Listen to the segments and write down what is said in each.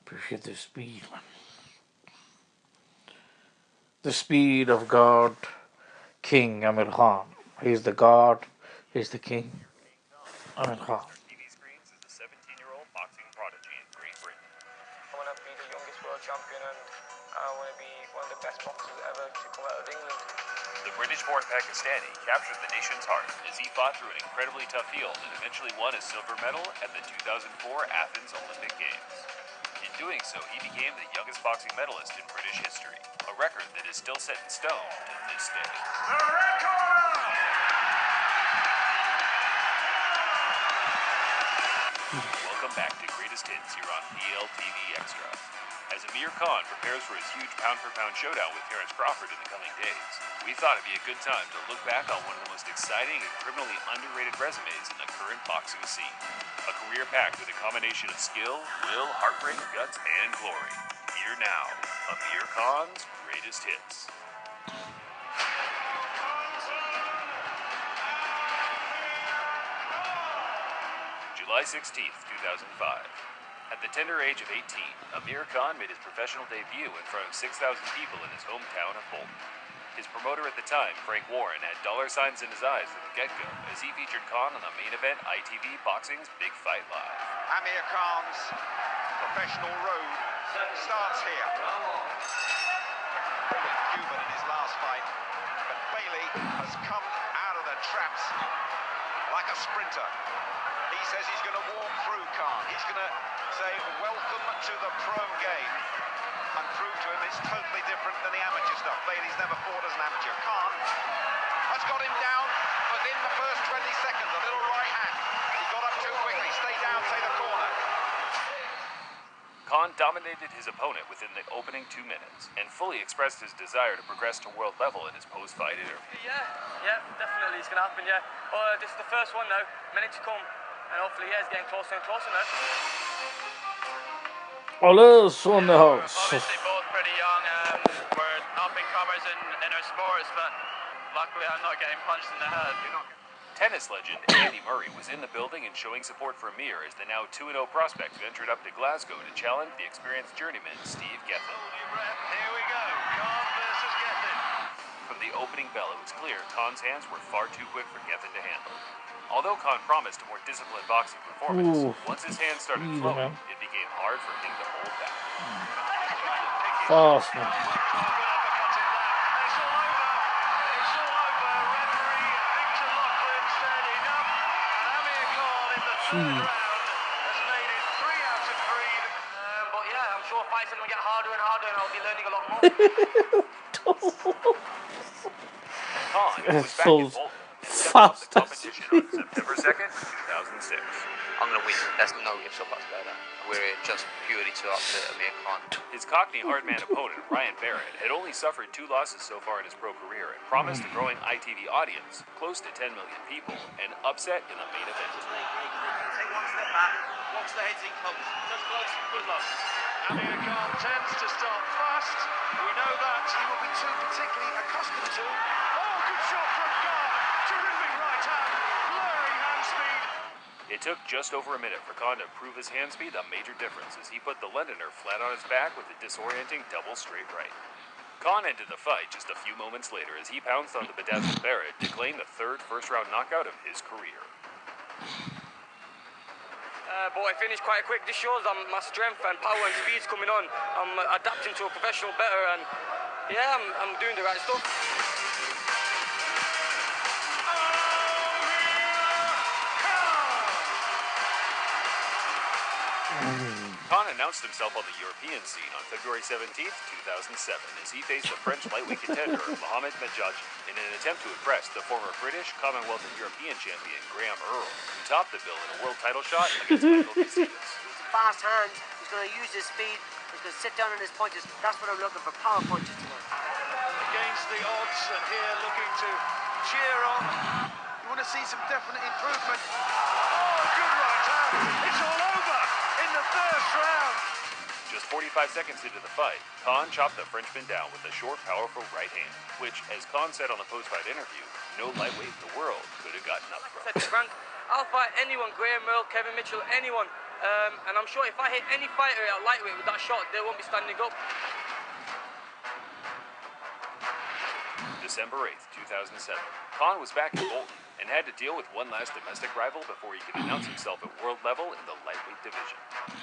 Appreciate the speed, man. The speed of God, King Amir Khan. He's the God, he's the King. Amir Khan. TV screens is a 17-year-old boxing prodigy in Great Britain. I want to be the youngest world champion, and I want to be one of the best boxers ever to come out of England. The British-born Pakistani captured the nation's heart as he fought through an incredibly tough field and eventually won a silver medal at the 2004 Athens Olympic Games. In doing so, he became the youngest boxing medalist in British history, a record that is still set in stone to this day. The red corner! Welcome back to Greatest Hits here on PLTV Extra. As Amir Khan prepares for his huge pound-for-pound showdown with Terence Crawford in the coming days, we thought it'd be a good time to look back on one of the most exciting and criminally underrated resumes in the current boxing scene. A career packed with a combination of skill, will, heartbreak, guts, and glory. Here now, Amir Khan's Greatest Hits. July 16th, 2005. At the tender age of 18, Amir Khan made his professional debut in front of 6,000 people in his hometown of Bolton. His promoter at the time, Frank Warren, had dollar signs in his eyes from the get-go as he featured Khan on the main event ITV Boxing's Big Fight Live. Amir Khan's professional road starts here. Cuban in his last fight, but Bailey has come out of the traps like a sprinter. He says he's going to walk through Khan. He's going to say, welcome to the pro game, and prove to him it's totally different than the amateur stuff. Bailey's never fought as an amateur. Khan has got him down within the first 20 seconds. A little right hand. He got up too quickly. Stay down, say the corner. Khan dominated his opponent within the opening 2 minutes and fully expressed his desire to progress to world level in his post-fight interview. Yeah, definitely it's going to happen, yeah. This is the first one now, many to come, and hopefully, yeah, it's getting closer and closer now. Ole on the house. Obviously both pretty young, we're up-and-comers in our sports, but luckily I'm not getting punched in the head. Tennis legend Andy Murray was in the building and showing support for Amir as the now 2-0 prospect ventured up to Glasgow to challenge the experienced journeyman Steve Gethin. Here we go. Khan versus Gethin. From the opening bell, it was clear Khan's hands were far too quick for Gethin to handle. Although Khan promised a more disciplined boxing performance, once his hands started flowing, it became hard for him to hold back. Fast, man. But yeah, I'm sure fights are going to get harder and harder, and I'll be learning a lot more. Khan was back So in Bolton and stepped up fast. the competition on September 2nd, 2006. I'm going to win. There's no ifs or buts about that. We're here just purely to upset Amir Khan. His Cockney hardman opponent, Ryan Barrett, had only suffered 2 losses so far in his pro career and promised a growing ITV audience, close to 10 million people, an upset in the main event. Take one step back. Watch the heads in close. Just close. Good luck. Amir Khan tends to start fast. We know that. He will be too particularly accustomed to. Oh, good shot from Khan. Terrific right hand. Blurring hand speed. It took just over a minute for Khan to prove his hand speed a major difference as he put the Londoner flat on his back with a disorienting double straight right. Khan ended the fight just a few moments later as he pounced on the bedazzled Barrett to claim the 3rd first-round knockout of his career. But I finished quite quick. This shows my strength and power and speed's coming on. I'm adapting to a professional better, and yeah, I'm doing the right stuff. Khan announced himself on the European scene on February 17th, 2007, as he faced the French lightweight contender Mohamed Medjadji in an attempt to impress the former British, Commonwealth, and European champion Graham Earl, who topped the bill in a world title shot against Michael Caceres. Fast hands, he's going to use his speed, he's going to sit down on his punches. That's what I'm looking for, power punches tonight. Against the odds, and here looking to cheer on. You want to see some definite improvement. Oh, good right hand. It's all over in the first round. Just 45 seconds into the fight, Khan chopped the Frenchman down with a short, powerful right hand, which, as Khan said on the post-fight interview, no lightweight in the world could have gotten up from. I said to Frank, I'll fight anyone, Graham Earl, Kevin Mitchell, anyone. And I'm sure if I hit any fighter at lightweight with that shot, they won't be standing up. December 8th, 2007. Khan was back in Bolton and had to deal with one last domestic rival before he could announce himself at world level in the lightweight division.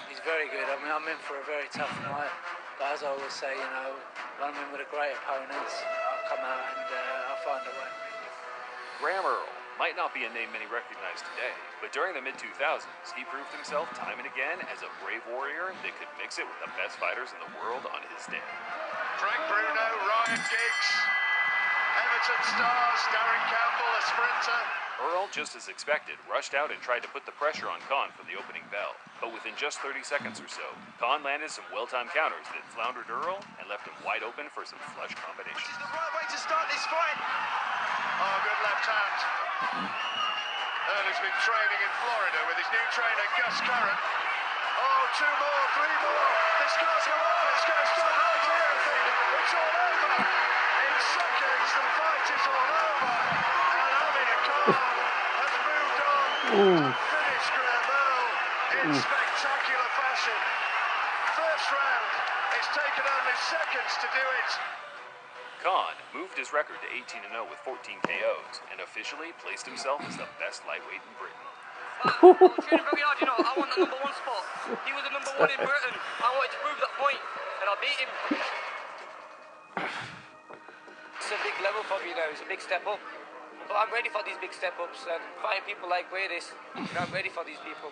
He's very good. I mean, I'm in for a very tough night. But as I always say, you know, when I'm in with a great opponent, I'll come out and I'll find a way. Graham Earl might not be a name many recognize today, but during the mid-2000s, he proved himself time and again as a brave warrior that could mix it with the best fighters in the world on his day. Craig Bruno, Ryan Giggs, Everton stars, Darren Campbell, a sprinter. Earl, just as expected, rushed out and tried to put the pressure on Khan for the opening bell. But within just 30 seconds or so, Khan landed some well-timed counters that floundered Earl and left him wide open for some flush combinations. This is the right way to start this fight. Oh, good left hand. Earl has been training in Florida with his new trainer, Gus Curran. Oh, 2 more, 3 more. This can't go off. It's going to start right here, I think. It's all over. In seconds, the fight is all over. And Amir Khan has moved on to finish Graham Earl in spectacular fashion. First round, it's taken only seconds to do it. Khan moved his record to 18-0 with 14 KOs and officially placed himself as the best lightweight in Britain. I'm training very hard, you know. I want the #1 spot. He was the #1 in Britain. I wanted to prove that point, and I beat him. It's a big level for me now. It's a big step up. But I'm ready for these big step-ups and fighting people like Bradis. I'm ready for these people.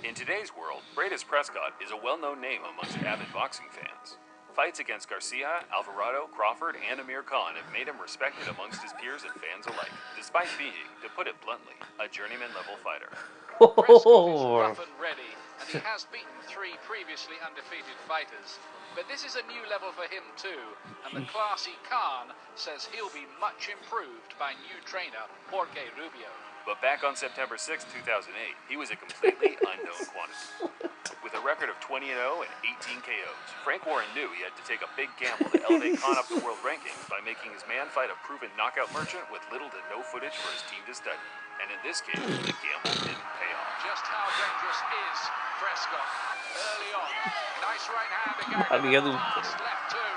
In today's world, Bradis Prescott is a well-known name amongst avid boxing fans. Fights against Garcia, Alvarado, Crawford, and Amir Khan have made him respected amongst his peers and fans alike, despite being, to put it bluntly, a journeyman-level fighter. Prescott is rough and ready, and he has beaten 3 previously undefeated fighters. But this is a new level for him too, and the classy Khan says he'll be much improved by new trainer Jorge Rubio. But back on September 6, 2008, he was a completely unknown quantity. With a record of 20-0 and 18 KOs, Frank Warren knew he had to take a big gamble to elevate Khan up the world rankings by making his man fight a proven knockout merchant with little to no footage for his team to study. And in this case, the gamble didn't pay off. Just how dangerous is Prescott? Early on, nice right hand again. Fast left too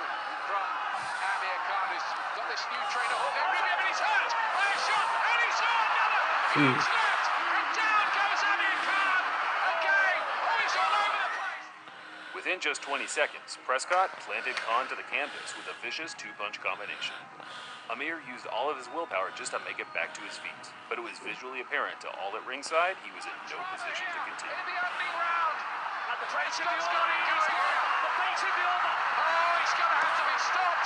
from Amir Khan, who's got this new trainer Jorge Rubio, and he's hurt by a shot, and he saw another. He's left, and down goes Amir Khan again. Oh, he's all over the place. Within just 20 seconds, Prescott planted Khan to the canvas with a vicious 2-punch combination. Amir used all of his willpower just to make it back to his feet, but it was visually apparent to all at ringside he was in no position to continue. In the opening round, and the Prescott's got it here. The pace in the over. Oh, he's going to have to be stopped.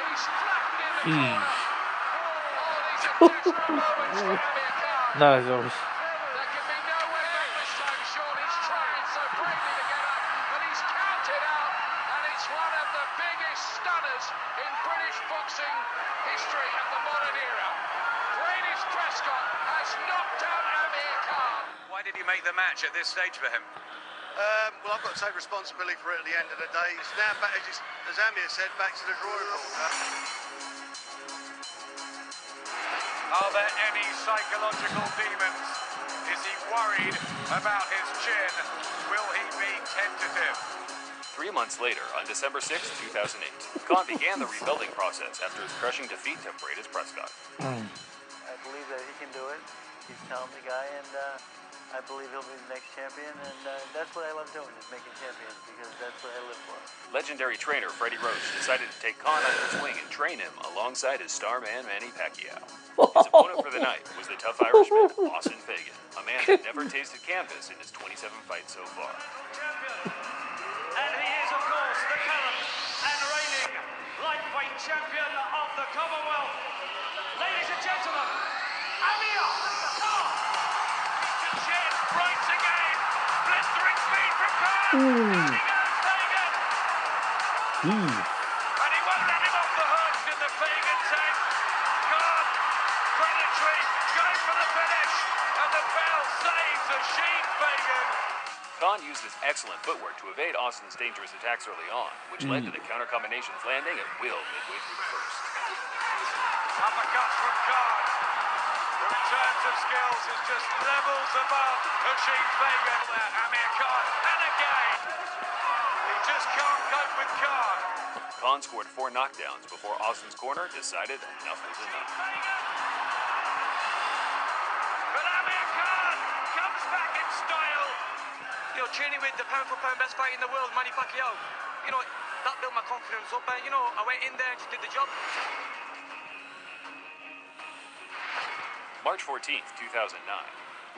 He's flattened in the corner. Oh, these are desperate moments for Amir Khan. No, it's always. There can be no way back this time, Sean. He's trying so bravely to get up, but he's counted out, and it's one of the biggest stunners in British boxing history of the modern era. Bradis Prescott has knocked out Amir Khan. Why did you make the match at this stage for him? Well, I've got to take responsibility for it at the end of the day. It's now back, as Amir said, back to the drawing board. Are there any psychological demons? Is he worried about his chin? Will he be tentative? 3 months later, on December 6, 2008, Khan began the rebuilding process after his crushing defeat to Bradis Prescott. I believe that he can do it. He's a talented guy, and I believe he'll be the next champion, and that's what I love doing, is making champions, because that's what I live for. Legendary trainer Freddie Roach decided to take Khan under his wing and train him alongside his star man Manny Pacquiao. His opponent for the night was the tough Irishman, Austin Fagan, a man who never tasted canvas in his 27 fights so far. And he is, of course, the current and reigning lightweight champion of the Commonwealth. Ladies and gentlemen, Amir Khan! Chin right again. Blistering speed from Khan. Down he goes, Fagan. And he won't let him off the hook in the Fagan tank. Khan, predatory, going for the finish. And the bell saves Asheen Fagan. Khan used his excellent footwork to evade Austin's dangerous attacks early on, which led to the counter combinations landing at will midway through the first. Uppercuts from Khan, who in terms of skills is just levels above Hakeem Fagan. Amir Khan, and again, he just can't cope with Khan. Khan scored 4 knockdowns before Austin's corner decided enough was enough. But Amir Khan comes back in style. You know, training with the pound-for-pound best fighter in the world, Manny Pacquiao, you know, that built my confidence up. And, you know, I went in there and just did the job. March 14th, 2009.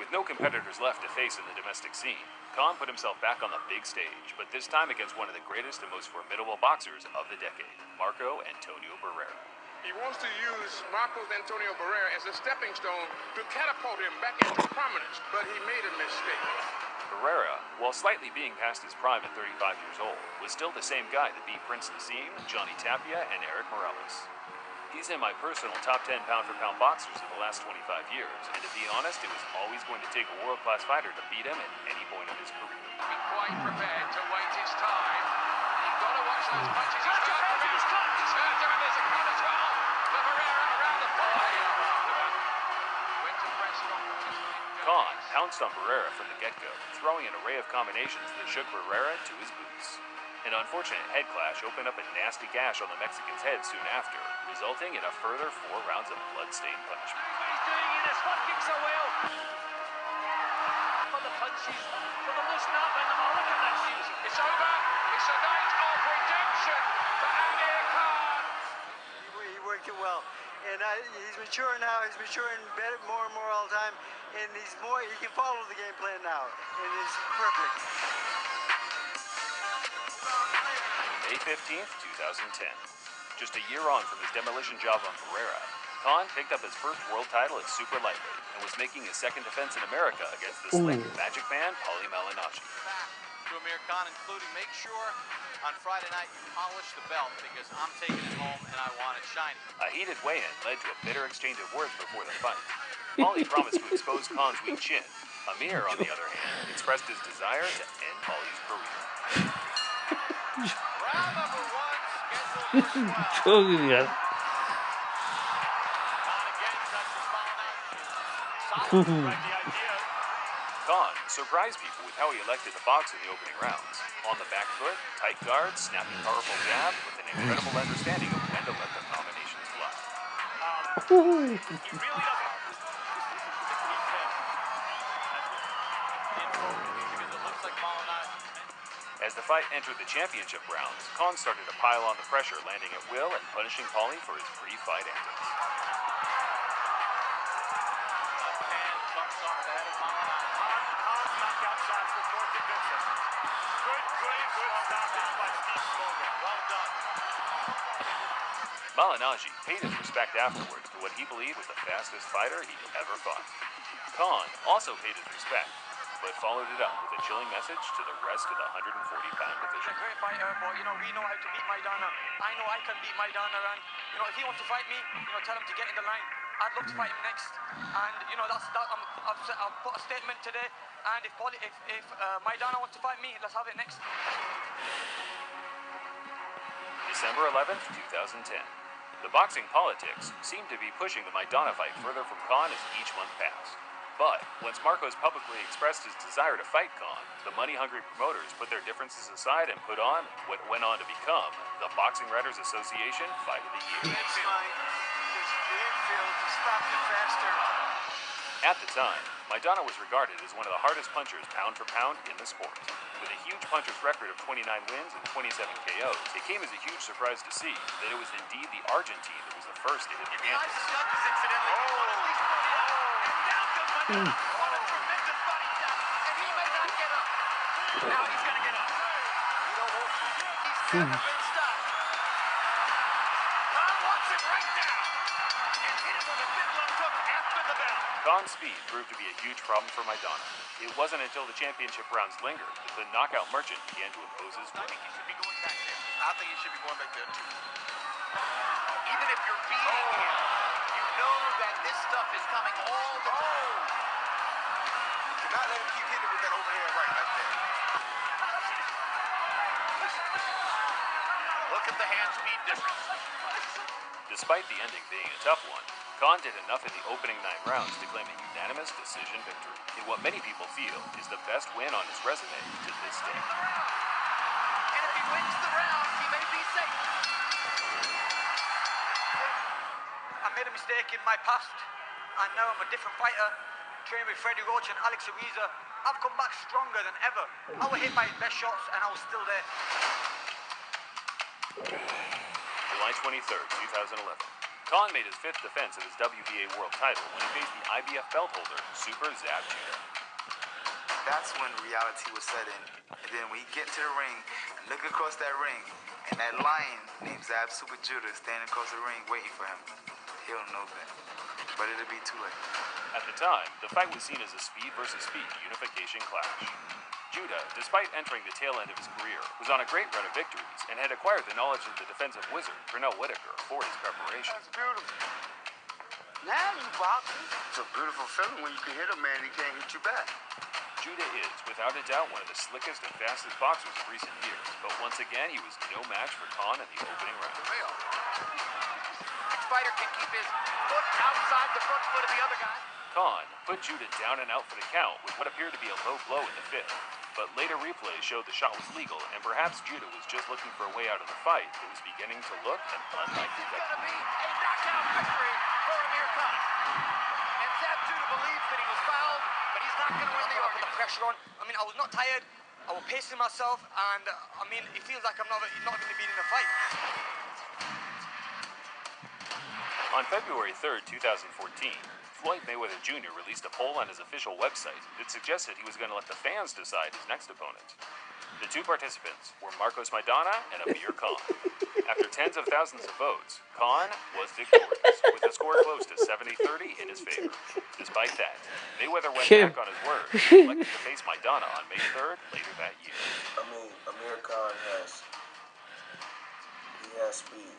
With no competitors left to face in the domestic scene, Khan put himself back on the big stage, but this time against one of the greatest and most formidable boxers of the decade, Marco Antonio Barrera. He wants to use Marcos Antonio Barrera as a stepping stone to catapult him back into prominence, but he made a mistake. Barrera, while slightly being past his prime at 35 years old, was still the same guy that beat Prince Nassim, Johnny Tapia, and Eric Morales. He's in my personal top 10 pound-for-pound boxers of the last 25 years, and to be honest, it was always going to take a world-class fighter to beat him at any point of his career. Be quite prepared to wait his time. You've got to watch those punches. He's got He's hurt him, and there's a count as well. For Barrera around the body. Went to Prescott. Khan pounced on Barrera from the get-go, throwing an array of combinations that shook Barrera to his boots. An unfortunate head clash opened up a nasty gash on the Mexican's head soon after, resulting in a further 4 rounds of blood-stained punishment. He's doing it, it's working so well. For the punches, for the loosen up and the look at that shoes. It's over. It's a night of redemption for Amir Khan. He worked it well. And he's mature now. He's maturing better, more and more all the time. And he can follow the game plan now. And it's perfect. May 15th, 2010. Just a year on from his demolition job on Barrera, Khan picked up his first world title at super lightweight and was making his second defense in America against the slick Magic Man, Paulie Malignaggi. To Amir Khan, including make sure on Friday night you polish the belt because I'm taking it home and I want it shiny. A heated weigh-in led to a bitter exchange of words before the fight. Paulie promised to expose Khan's weak chin. Amir, on the other hand, expressed his desire to end Paulie's career. Round number 1, scheduled for 12. Khan surprised people with how he elected to box in the opening rounds. On the back foot, tight guard, snapping powerful jab, with an incredible understanding of when to let the combinations fly. He really doesn't. As the fight entered the championship rounds, Khan started to pile on the pressure, landing at will and punishing Paulie for his pre-fight antics. Malignaggi paid his respect afterwards to what he believed was the fastest fighter he'd ever fought. Khan also paid his respect, but followed it up with a chilling message to the rest of the 140-pound division. He's a great fighter, but, you know, we know how to beat Maidana. I know I can beat Maidana, and, you know, if he wants to fight me, you know, tell him to get in the line. I'd love to fight him next, and, you know, I've put a statement today, and if Maidana wants to fight me, let's have it next. December 11th, 2010. The boxing politics seemed to be pushing the Maidana fight further from Khan as each month passed. But once Marcos publicly expressed his desire to fight Khan, the money-hungry promoters put their differences aside and put on what went on to become the Boxing Writers Association Fight of the Year. At the time, Maidana was regarded as one of the hardest punchers pound for pound in the sport. With a huge puncher's record of 29 wins and 27 KOs, it came as a huge surprise to see that it was indeed the Argentine that was the first to hit the canvas. What a tremendous body shot, and he may not get up. Now he's going to get up. He's never been stopped. Khan wants him right now, and hit him with a big left hook after the bell. Khan's speed proved to be a huge problem for Maidana. It wasn't until the championship rounds lingered that the knockout merchant began to impose his will. I think he should be going back there. I think he should be going back there too. Even if you're beating him, you know that this stuff is coming all the time. not let him keep hitting with that overhand right back there. Look at the hand speed difference. Despite the ending being a tough one, Khan did enough in the opening 9 rounds to claim a unanimous decision victory in what many people feel is the best win on his resume to this day. And if he wins the round, he may be safe. I made a mistake in my past, and now I'm a different fighter. Training with Freddie Roach and Alex Ariza. I've come back stronger than ever. I was hit by his best shots, and I was still there. July 23rd, 2011. Khan made his 5th defense of his WBA world title when he faced the IBF belt holder, Super Zab Judah. That's when reality was set in. And then when you get to the ring, look across that ring, and that lion named Zab Super Judah standing across the ring waiting for him. He'll know that. But it'll be too late. At the time, the fight was seen as a speed versus speed unification clash. Judah, despite entering the tail end of his career, was on a great run of victories and had acquired the knowledge of the defensive wizard, Pernell Whitaker, for his preparation. That's beautiful. Now you boxing. It's a beautiful feeling when you can hit a man and he can't hit you back. Judah is, without a doubt, one of the slickest and fastest boxers of recent years, but once again, he was no match for Khan in the opening round. Each fighter can keep his foot outside the front foot of the other guy. Khan put Judah down and out for the count with what appeared to be a low blow in the 5th, but later replays showed the shot was legal, and perhaps Judah was just looking for a way out of the fight that was beginning to look an unlikely It's going to be a knockout victory for Amir Khan. And Zab Judah believes that he was fouled, but he's not going to win the argument. Put the pressure on. I mean, I was not tired. I was pacing myself, and I mean, it feels like I'm not going to be in a fight. On February 3rd, 2014, Floyd Mayweather Jr. released a poll on his official website that suggested he was going to let the fans decide his next opponent. The 2 participants were Marcos Maidana and Amir Khan. After tens of thousands of votes, Khan was victorious, with a score close to 70-30 in his favor. Despite that, Mayweather went back on his word and elected to face Maidana on May 3rd later that year. I mean, Amir Khan has speed.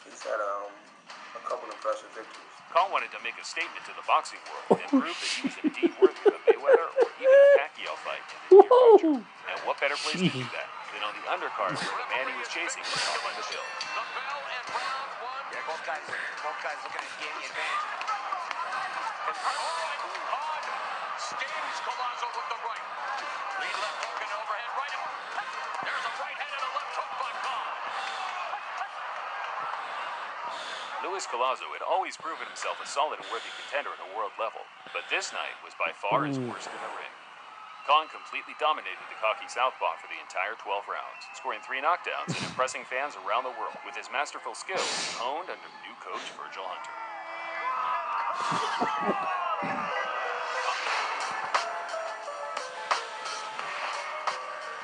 He's had a couple impressive victories. Khan wanted to make a statement to the boxing world and prove that he was indeed worthy of a Mayweather or even a Pacquiao fight in the near future. And what better place to do that than on the undercard where the man he was chasing was topping the bill. Yeah, both guys looking to gain the advantage. And Khan stings Collazo with the right. Lead left hook and overhead right. There's a right hand and a left hook by Khan. Luis Collazo had always proven himself a solid and worthy contender at a world level, but this night was by far his worst in the ring. Khan completely dominated the cocky southpaw for the entire 12 rounds, scoring 3 knockdowns and impressing fans around the world with his masterful skills honed under new coach Virgil Hunter.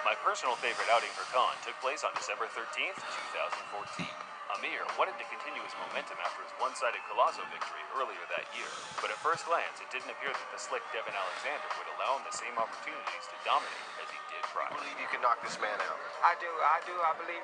My personal favorite outing for Khan took place on December 13th, 2014. Amir wanted to continue his momentum after his one-sided Collazo victory earlier that year, but at first glance, it didn't appear that the slick Devin Alexander would allow him the same opportunities to dominate as he did prior. I believe you can knock this man out. I do. I believe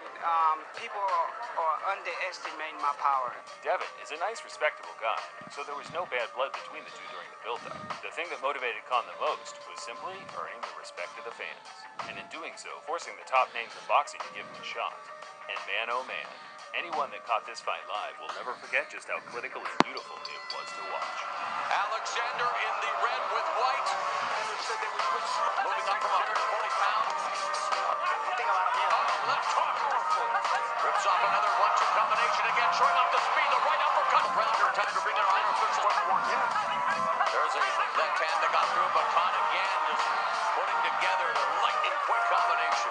people are underestimating my power. Devin is a nice, respectable guy, so there was no bad blood between the two during the build-up. The thing that motivated Khan the most was simply earning the respect of the fans, and in doing so, forcing the top names in boxing to give him a shot. And man, oh man, anyone that caught this fight live will never forget just how clinical and beautiful it was to watch. Alexander in the red with white. Moving up from 140 pounds. Left hook. Rips off another 1-2 combination again, showing off the speed. The right uppercut. Rounder time to bring it on. There's a left hand that got through, but Khan again just putting together the lightning quick combination.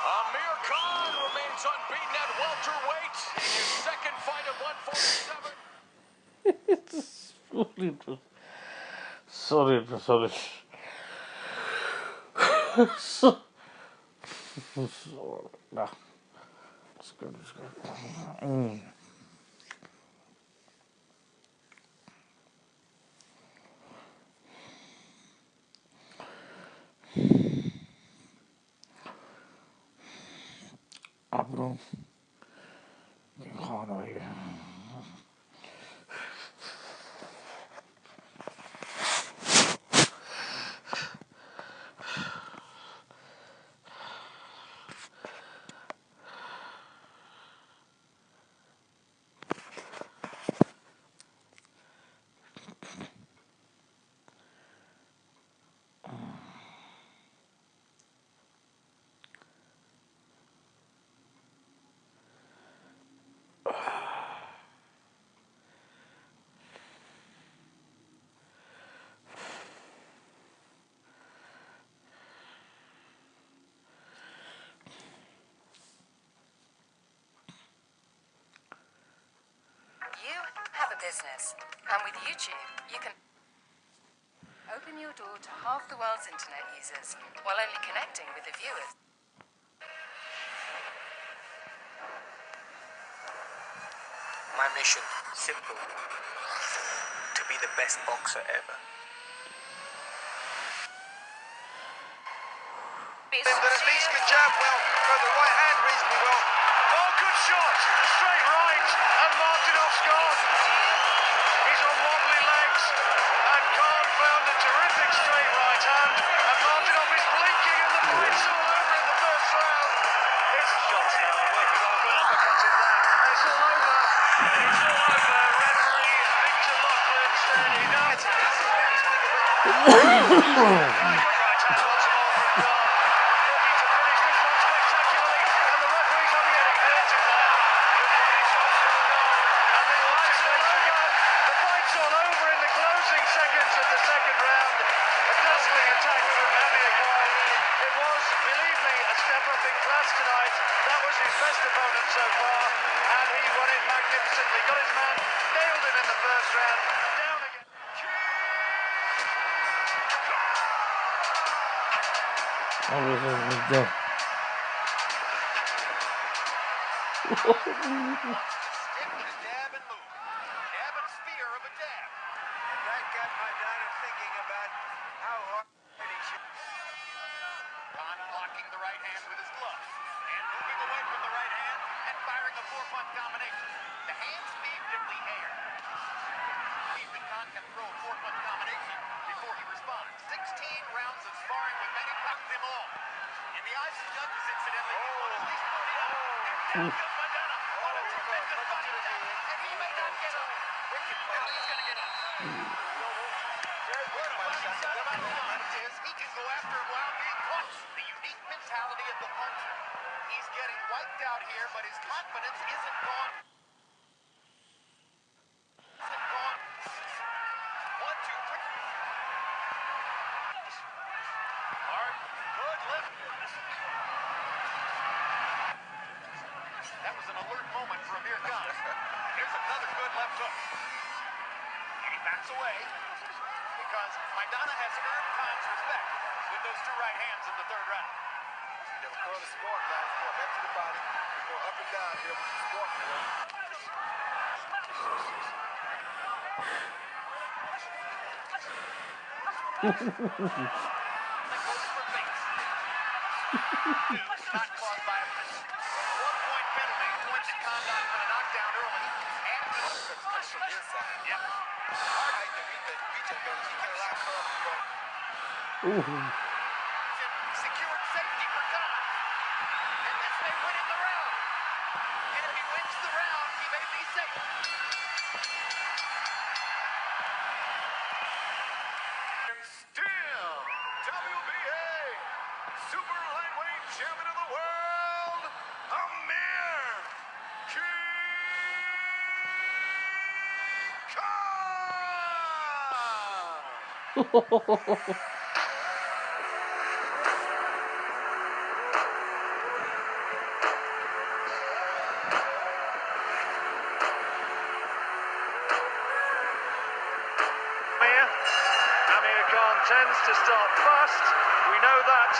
Amir Khan remains unbeaten at welterweight in his second fight of 147. Sorry. Nah. It's good. 앞으로 You have a business, and with YouTube, you can open your door to half the world's internet users while only connecting with the viewers. My mission, simple. To be the best boxer ever. That at least can jab well, throw the right hand reasonably well. Oh, good shot! Straight right, and Martinov's gone. He's on wobbly legs, and Khan found a terrific straight right hand, and Martinov is blinking, and the fight's all over in the first round. It's shots now, working on the uppercut in that. It's all over. It's all over. Referee Victor Loughlin said he knows. That was an alert moment for Amir Khan. Here's another good left hook. And he backs away because Maidana has earned Khan's respect with those two right hands in the third round. They'll curl the smart guys, going back to the body, going up and down here with the smart Not caused by a 1-point penalty, points at Khan for the knockdown early. And from his side. Yep. Hard to beat the BJ goes. He can allow Khan to go. Secured safety for Khan. And this may win him the round. And if he wins the round, he may be safe. And still, WBA Super Lightweight Champion of the World, Amir Khan! Amir Khan tends to start fast. We know that.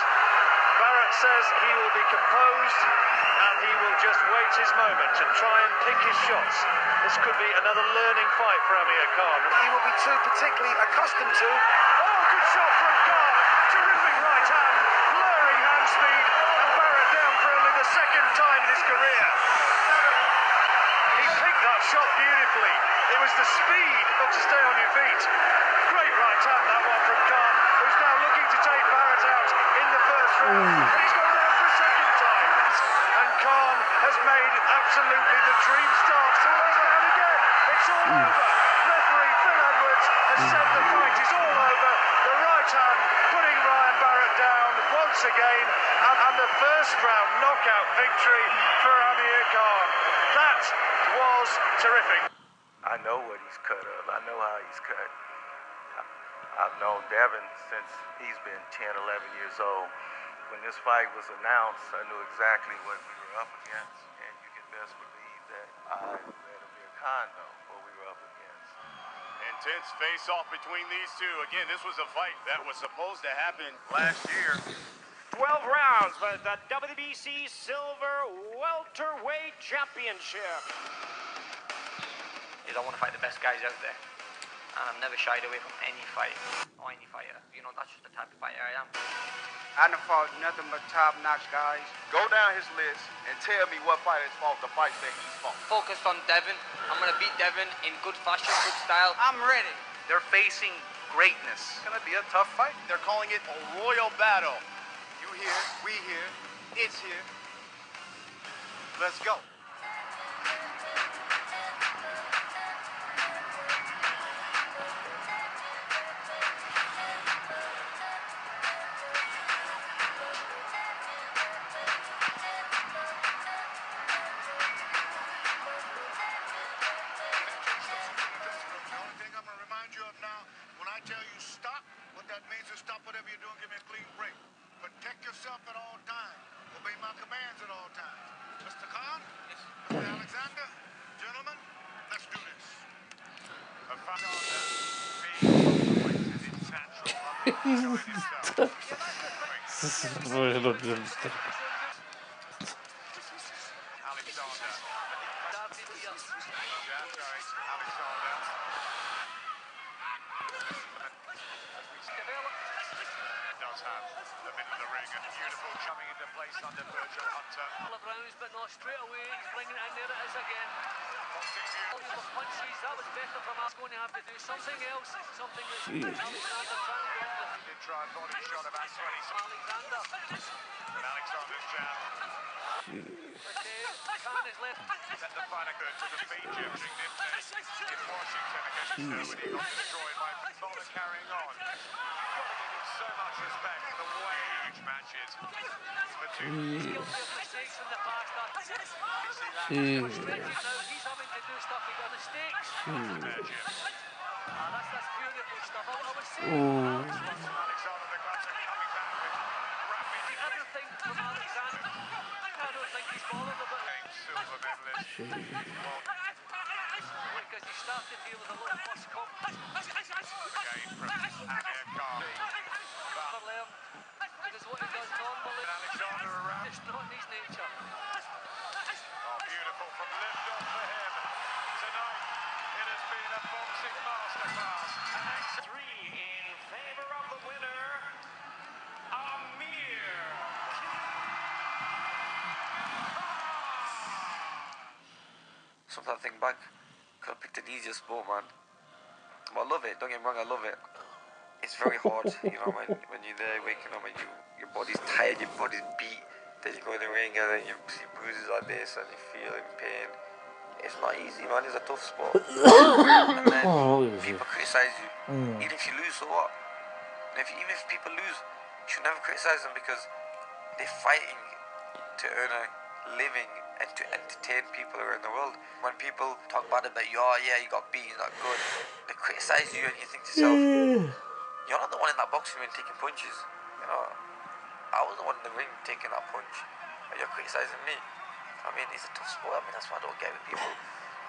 Barrett says he will be composed and he will just wait his moment and try and pick his shots. This could be another learning fight for Amir Khan. He will be too particularly accustomed to. Oh, good shot from Khan. Terrific right hand, lowering hand speed, and Barrett down for only the second time in his career. He picked shot beautifully. It was the speed to stay on your feet. Great right hand, that one from Khan, who's now looking to take Barrett out in the first round. And he's gone down for a second time. And Khan has made absolutely the dream start. So he's down again. It's all over. Referee Phil Edwards has said the fight is all over. The right hand putting Ryan Barrett down once again. And the first round knockout victory for Amir Khan. That was terrific. I know what he's cut of. I know how he's cut. I've known Devin since he's been 10, 11 years old. When this fight was announced, I knew exactly what we were up against. And you can best believe that I let Amir Khan know what we were up against. Intense face-off between these two. Again, this was a fight that was supposed to happen last year. 12 rounds for the WBC Silver Welterweight Championship. I want to fight the best guys out there. And I've never shied away from any fight or any fighter. You know, that's just the type of fighter I am. I done fought nothing but top-notch guys. Go down his list and tell me what fighters fought the fights that he's fought. Focused on Devin. I'm going to beat Devin in good fashion, good style. I'm ready. They're facing greatness. It's going to be a tough fight. They're calling it a royal battle. You here, we here, it's here. Let's go. But not straight away. He's bringing it in. There it is again. Punches. That was better from us. Going to have to do something else. Something that's Alexander trying to get. Did try a body shot about 20 Alexander. And Alexander's jab. Khan is left. Set the fighter good to the feet, Jim in Washington against when he got destroyed by Fowler carrying on. You've got to give him so much respect for the wage matches. For two. Mistakes in the past. He's having to do stuff. He got mistakes. That's beautiful stuff. I was saying. Alexander the Glass coming back with rapid. Everything from Alexander. I don't think he's bothered about it. Silver medalist. Because he started here with a little plus comp. Again from Amir Khan. Because what he does normally. Alexander around. It's not in his nature. Oh, beautiful from lift off for him. Tonight, it has been a boxing masterclass. And 3 in favor of the winner, Amir. Sometimes I think back, could have picked an easier sport, man. But I love it, don't get me wrong, I love it. It's very hard, you know, when you're there waking up and your body's tired, your body's beat, then you go in the ring and then you see bruises like this and you feel in pain. It's not easy, man, it's a tough sport. And then people criticize you, even if you lose, so what? And even if people lose, you should never criticize them because they're fighting to earn a living and to entertain people around the world. When people talk bad about you, oh yeah, you got beat, you're not good, they criticize you and you think to yourself, you're not the one in that boxing ring taking punches, you know. I was the one in the ring taking that punch, and you're criticizing me. I mean, it's a tough sport. I mean, that's why I don't get with people.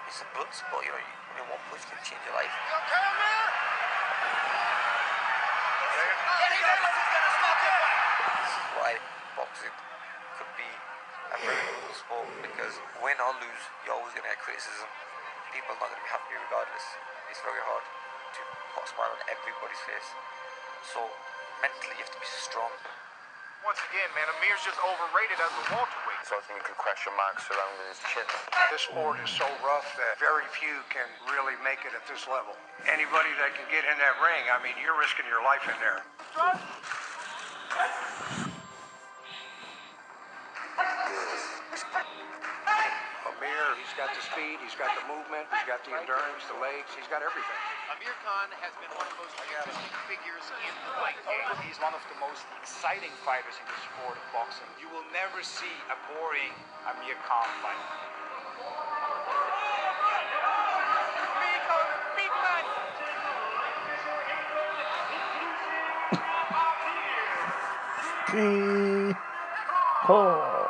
It's a blood sport, you know. I mean, one punch can change your life. This is why boxing could be a very cool sport, because win or lose, you're always going to get criticism. People are not going to be happy regardless. It's very hard to put a smile on everybody's face. So mentally you have to be strong. Once again, man, Amir's just overrated as a welterweight. so I think it could crash your marks around his chin. This sport is so rough that very few can really make it at this level. Anybody that can get in that ring, I mean, you're risking your life in there. Amir, he's got the speed, he's got the movement, he's got the endurance, the legs, he's got everything. Amir Khan has been one of the most interesting figures in the fight game. He's one of the most exciting fighters in the sport of boxing. You will never see a boring Amir Khan fight. Big man. Oh.